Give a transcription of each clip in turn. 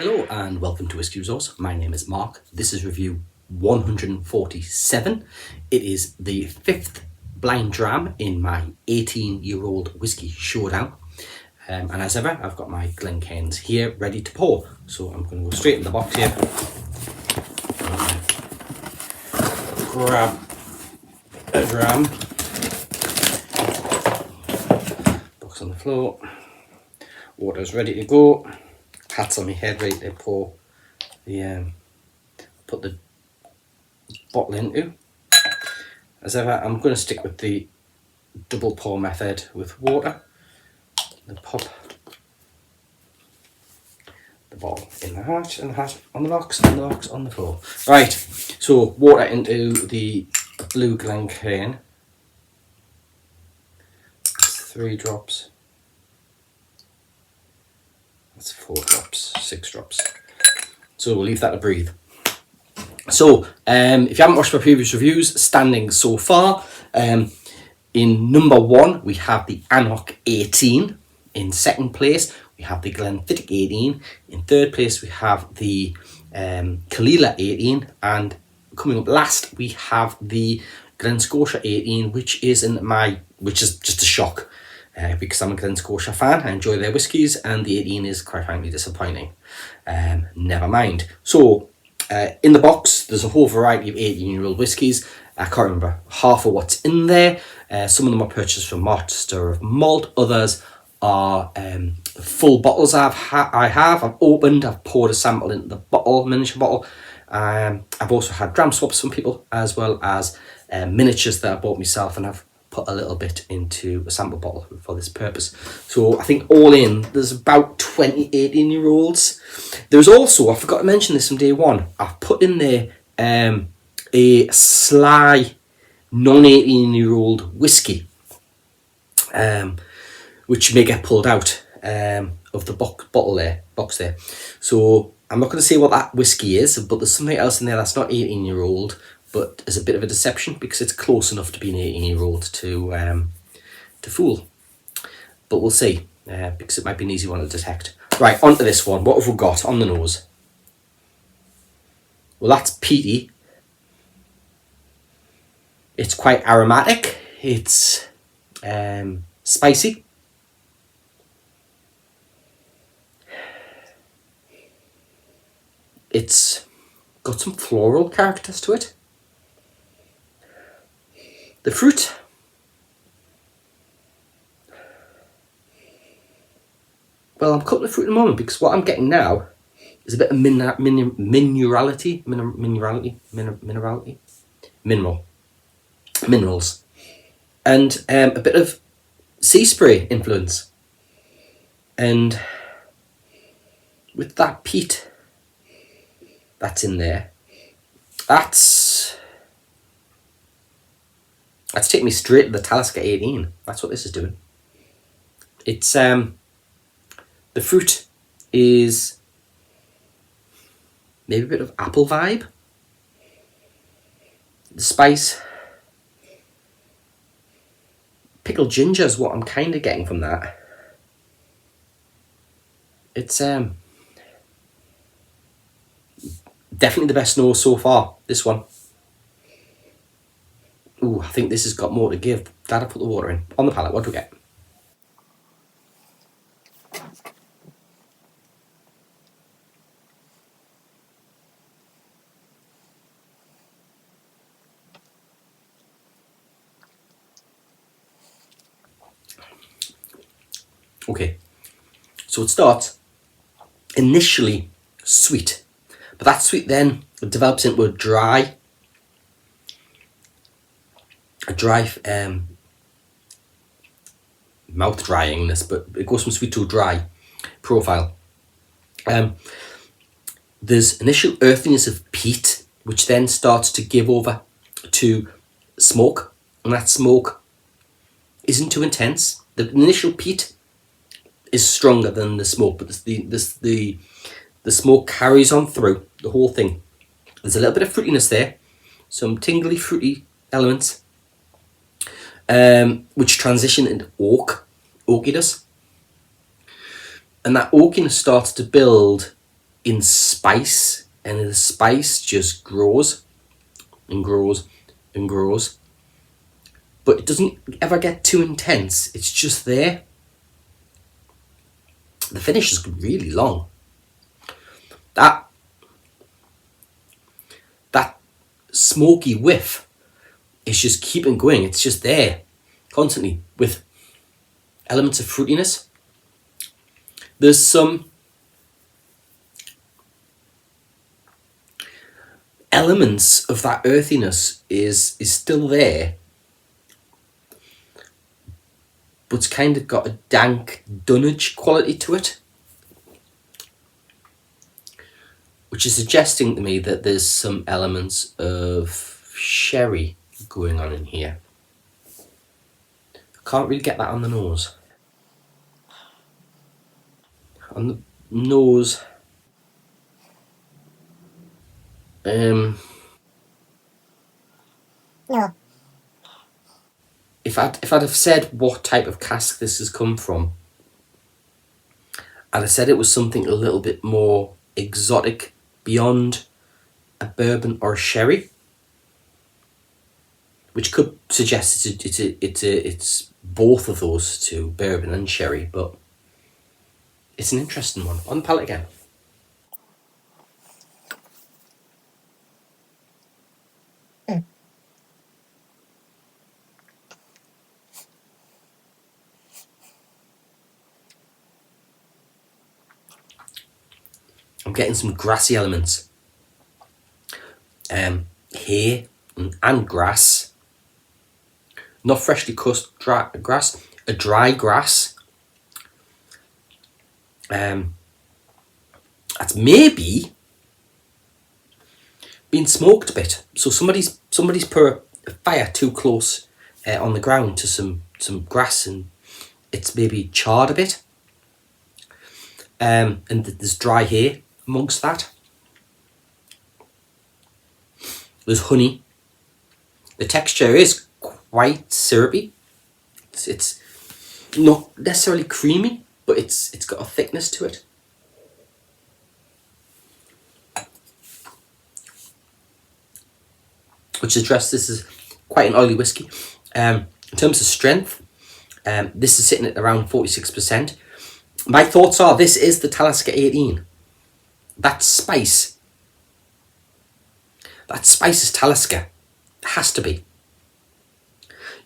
Hello and welcome to Whisky Resource. My name is Mark. This is review 147. It is the fifth blind dram in my 18-year-old whiskey showdown. And as ever, I've got my Glencairns here ready to pour. So I'm going to go straight in the box here. Grab a dram. Box on the floor. Water's ready to go. Hats on my head, ready to pour put the bottle into. As ever, I'm going to stick with the double pour method with water. Then pop the bottle in the hat, and the hat on the box, and the box on the floor. Right, so water into the blue Glencairn. 3 drops. That's 4 drops, 6 drops. So we'll leave that to breathe. So, if you haven't watched my previous reviews, standings so far, in number 1 we have the Annock 18. In second place we have the Glenfiddich 18. In third place we have the Kalila 18. And coming up last we have the Glen Scotia 18, which is just a shock. Because I'm a Glen Scotia fan, I enjoy their whiskies, and the 18 is quite frankly disappointing. Never mind. So, in the box, there's a whole variety of 18-year-old whiskies. I can't remember half of what's in there. Some of them are purchased from Master of Malt. Others are full bottles I've opened. I've poured a sample into the bottle, miniature bottle. I've also had dram swaps from people, as well as miniatures that I bought myself, and I've put a little bit into a sample bottle for this purpose. So I think all in, there's about 20 18-year-olds. There's also, I forgot to mention this from day one, I've put in there a sly non-18-year-old whiskey, which may get pulled out of the box there. So I'm not going to say what that whiskey is, but there's something else in there that's not 18-year-old, but is a bit of a deception because it's close enough to be an 18-year-old to fool. But we'll see, because it might be an easy one to detect. Right, on to this one. What have we got on the nose? Well, that's peaty. It's quite aromatic. It's spicy. It's got some floral characters to it. The fruit, well, I'm cutting the fruit in a moment because what I'm getting now is a bit of minerality, minerals, and a bit of sea spray influence. And with that peat that's in there, that's taking me straight to the Talisker 18. That's what this is doing. It's the fruit is maybe a bit of apple vibe. The spice, pickled ginger is what I'm kind of getting from that. It's definitely the best nose so far, this one. Ooh, I think this has got more to give. Glad I put the water in. On the palate, what do we get? Okay, so it starts initially sweet, but that sweet then develops into a dry mouth dryingness, but it goes from sweet to a dry profile. There's initial earthiness of peat, which then starts to give over to smoke, and that smoke isn't too intense. The initial peat is stronger than the smoke, but the smoke carries on through the whole thing. There's a little bit of fruitiness there, some tingly fruity elements, which transition into oakiness. And that oakiness starts to build in spice, and the spice just grows and grows and grows, but it doesn't ever get too intense. It's just there. The finish is really long. That smoky whiff is just keeping going. It's just there constantly with elements of fruitiness. There's some elements of that earthiness is still there, but it's kind of got a dank dunnage quality to it, which is suggesting to me that there's some elements of sherry going on in here. I can't really get that on the nose. On the nose, no. If I'd have said what type of cask this has come from, I'd have said it was something a little bit more exotic, beyond a bourbon or a sherry, which could suggest it's both of those two, bourbon and sherry. But it's an interesting one. On the palate again. I'm getting some grassy elements. Hay and grass. Not freshly cut grass, a dry grass. That's maybe been smoked a bit. So somebody's put a fire too close on the ground to some grass, and it's maybe charred a bit. And there's dry hay amongst that. There's honey. The texture is quite syrupy. It's not necessarily creamy, but it's got a thickness to it. Which suggests this is quite an oily whiskey. In terms of strength, this is sitting at around 46%. My thoughts are this is the Talisker 18. That spice is Talisker. It has to be.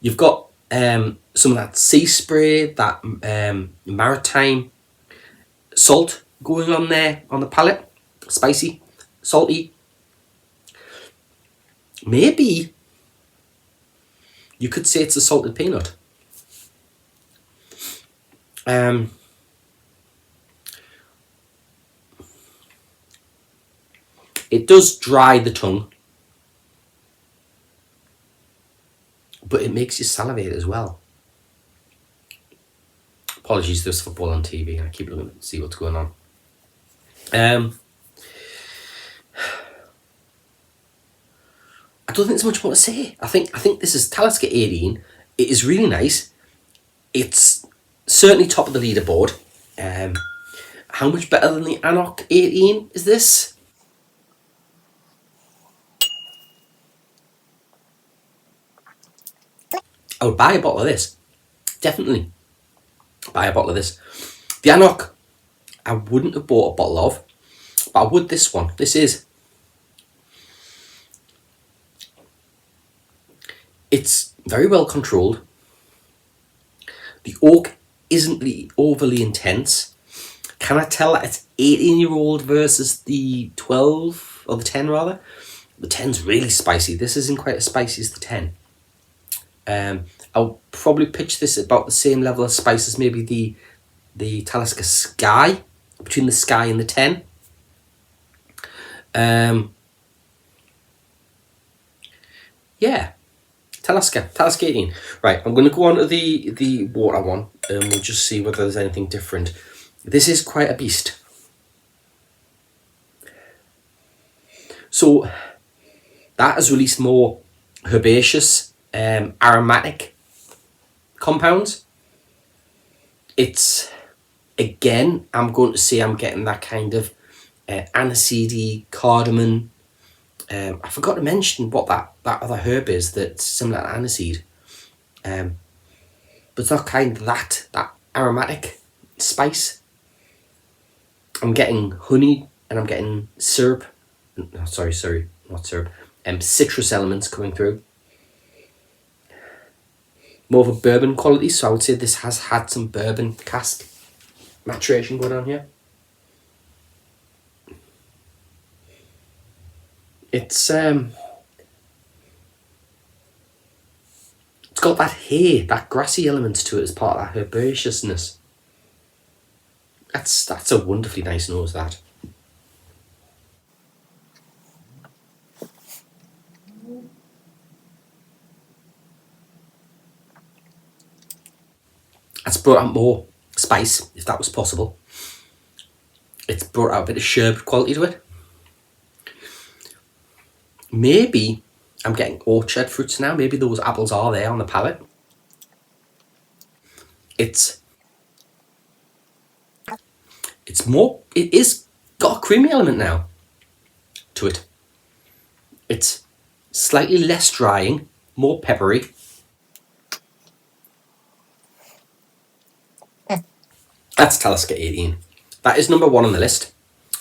You've got some of that sea spray, that maritime salt going on there on the palate. Spicy, salty. Maybe you could say it's a salted peanut. It does dry the tongue, but it makes you salivate as well. Apologies, there's football on TV and I keep looking to see what's going on. I don't think there's much more to say. I think this is Talisker 18. It is really nice. It's certainly top of the leaderboard. How much better than the Anok 18 is this? I would buy a bottle of this. Definitely buy a bottle of this. The Anok, I wouldn't have bought a bottle of, but I would this one. This is. It's very well controlled. The oak isn't overly intense. Can I tell that it's 18-year-old versus the 12, or the 10 rather? The 10's really spicy. This isn't quite as spicy as the 10. I'll probably pitch this at about the same level of spice as maybe the Talisker Sky, between the Sky and the 10. Yeah, Talisker 18. Right, I'm going to go on to the water one, and we'll just see whether there's anything different. This is quite a beast. So that has released more herbaceous, aromatic compounds. It's, again, I'm going to say I'm getting that kind of aniseedy, cardamom. I forgot to mention what that other herb is that's similar to aniseed. But it's not kind of that aromatic spice. I'm getting honey and I'm getting syrup. No, sorry, not syrup. Citrus elements coming through. More of a bourbon quality, so I would say this has had some bourbon cask maturation going on here. It's got that hay, that grassy elements to it as part of that herbaceousness. That's a wonderfully nice nose, that. It's brought out more spice, if that was possible. It's brought out a bit of sherbet quality to it. Maybe I'm getting orchard fruits now. Maybe those apples are there on the palate. It is got a creamy element now to it. It's slightly less drying, more peppery. That's Talisker 18. That is number 1 on the list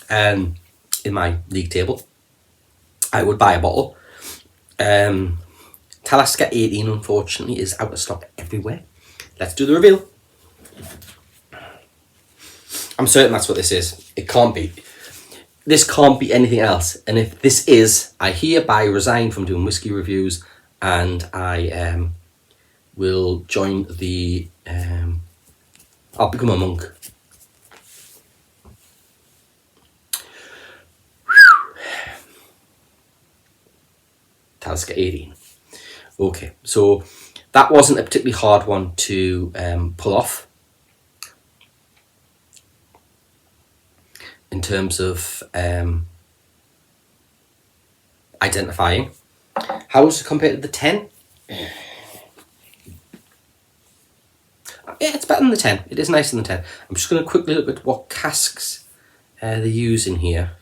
in my league table. I would buy a bottle. Talisker 18, unfortunately, is out of stock everywhere. Let's do the reveal. I'm certain that's what this is. It can't be. This can't be anything else. And if this is, I hereby resign from doing whiskey reviews, and I will join the... I'll become a monk. Talisker 18. Okay, so that wasn't a particularly hard one to pull off in terms of identifying. How is it compared to the 10? Yeah, it's better than the 10. It is nicer than the 10. I'm just going to quickly look at what casks they use in here.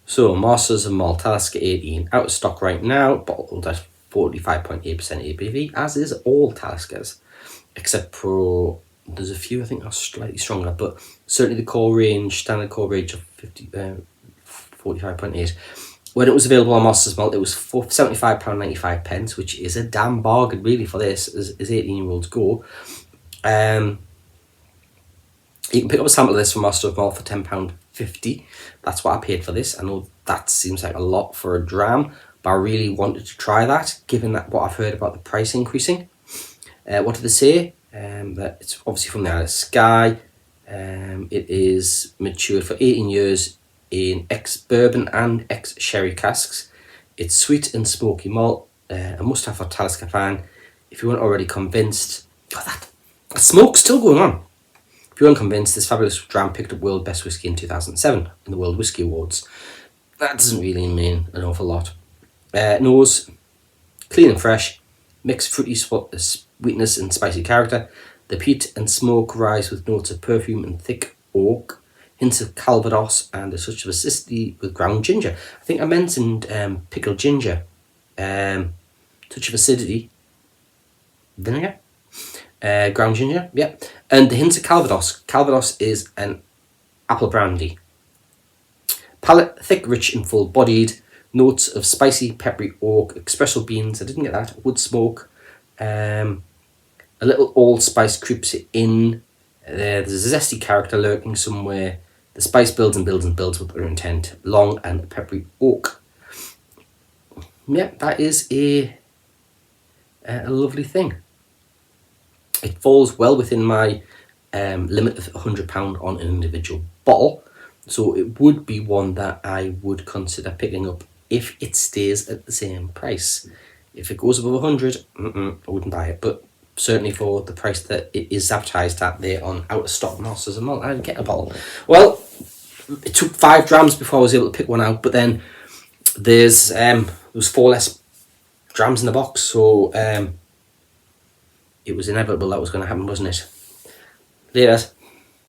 So, Masters of Malt, Talisker 18, out of stock right now, bottled at 45.8% ABV, as is all Taliskers, except for, there's a few I think are slightly stronger, but certainly the core range, standard core range of 45.8. When it was available on Masters of Malt, it was £75.95, which is a damn bargain really for this, as 18-year-olds go. You can pick up a sample of this from Master of Malt for £10.50. That's what I paid for this. I know that seems like a lot for a dram, but I really wanted to try that, given that what I've heard about the price increasing. What did they say? That it's obviously from the Isle of Skye. It is matured for 18 years in ex-bourbon and ex-sherry casks. It's sweet and smoky malt. A must-have for Talisker fan. If you weren't already convinced... God, that smoke's still going on. If you weren't convinced, this fabulous dram picked up World Best Whisky in 2007 in the World Whisky Awards. That doesn't really mean an awful lot. Nose, clean and fresh, mixed fruity sweetness and spicy character. The peat and smoke rise with notes of perfume and thick oak, hints of Calvados and a touch of acidity with ground ginger. I think I mentioned pickled ginger. Touch of acidity. Vinegar? Ground ginger, yeah. And the hints of Calvados. Calvados is an apple brandy. Palate, thick, rich and full-bodied. Notes of spicy, peppery oak, espresso beans. I didn't get that. Wood smoke. A little allspice creeps in. There's a zesty character lurking somewhere. The spice builds and builds and builds with their intent. Long and peppery oak. Yeah, that is a lovely thing. It falls well within my limit of £100 on an individual bottle. So it would be one that I would consider picking up if it stays at the same price. If it goes above 100, I wouldn't buy it. But certainly for the price that it is advertised at there on out of stock Masters of Malt, I'd get a bottle. Well, it took 5 drams before I was able to pick one out. But then there was 4 less drams in the box. So it was inevitable that was going to happen, wasn't it? Later.